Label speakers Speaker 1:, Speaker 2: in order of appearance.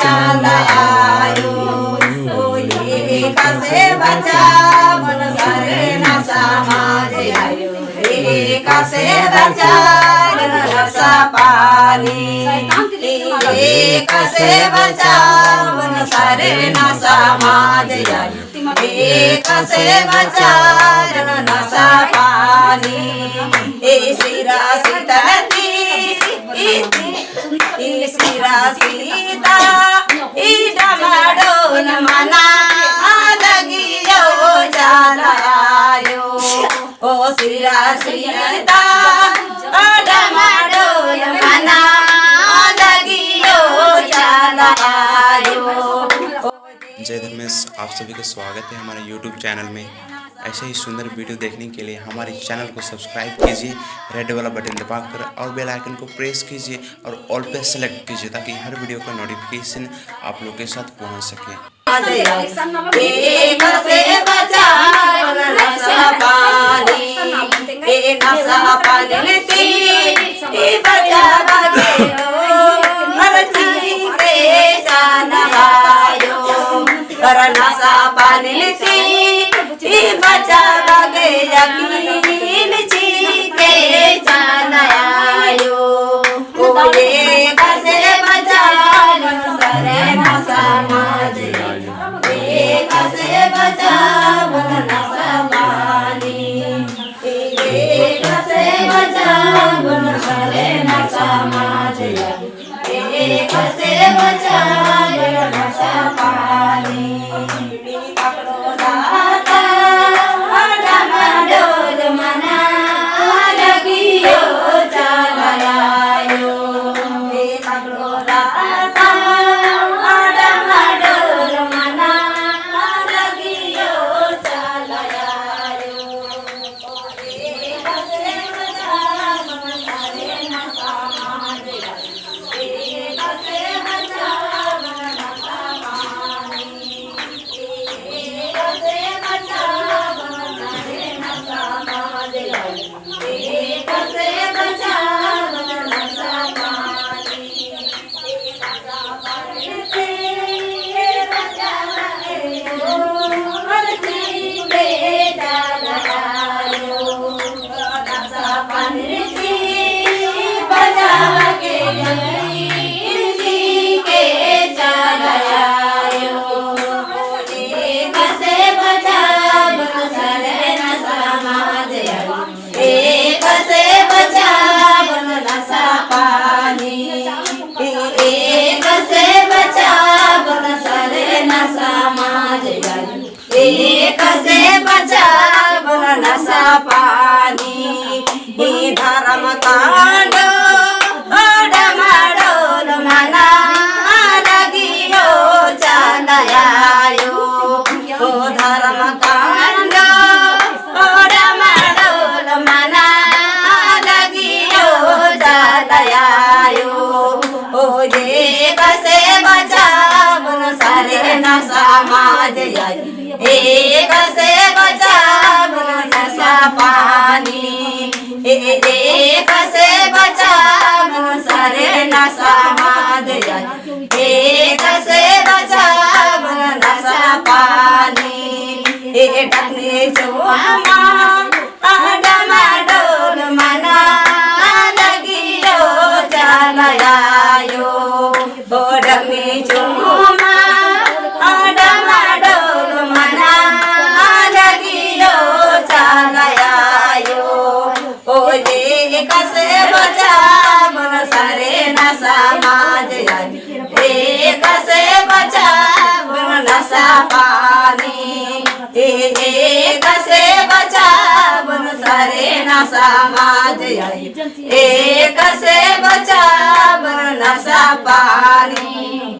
Speaker 1: चालायो ये कसे बचावन सारे नशा माजे आयो ये कसे बचावन नशा पानी ये कसे बचावन सारे नशा माजे आयो ये कसे बचावन नशा पानी ए सिरा सीतती सिरा सीता डमाडोल मना लगियो चालायो ओ सिरा सीता डमाडोल मना लगियो चालायो।
Speaker 2: जय धर्मेश, आप सभी का स्वागत है हमारे YouTube चैनल में। ऐसे ही सुंदर वीडियो देखने के लिए हमारे चैनल को सब्सक्राइब कीजिए, रेड वाला बटन दबाकर और बेल आइकन को प्रेस कीजिए और ऑल पे सेलेक्ट कीजिए ताकि हर वीडियो का नोटिफिकेशन आप लोग के साथ पहुंच सके।
Speaker 1: नशा पानी बचा लगे यकीन के जानायो ओ ये कसे बचा सरे नशा माज ये कसे बचा नशा पानी ये कसे बचा सरे नशा माज ये कसे बचा नशा पानी कसे बचा नशा पानी धर्म कांड डमाडोल मना लगियो चालायो ओ धर्म कांड डमाडोल मना लगियो चालायो ओ ये कसे बचा सारे नशा माज एक से बचा नशा पानी एक से बचा सारे नशा माज एक से बचा नशा पानी टकने चुमा डमाडोल मना लगियो चालायो डकने चुमा कसे बचा सारे नशा माज एक से बचा नशा पानी एक से बचा सारे नशा माज एक से बचा नशा पानी।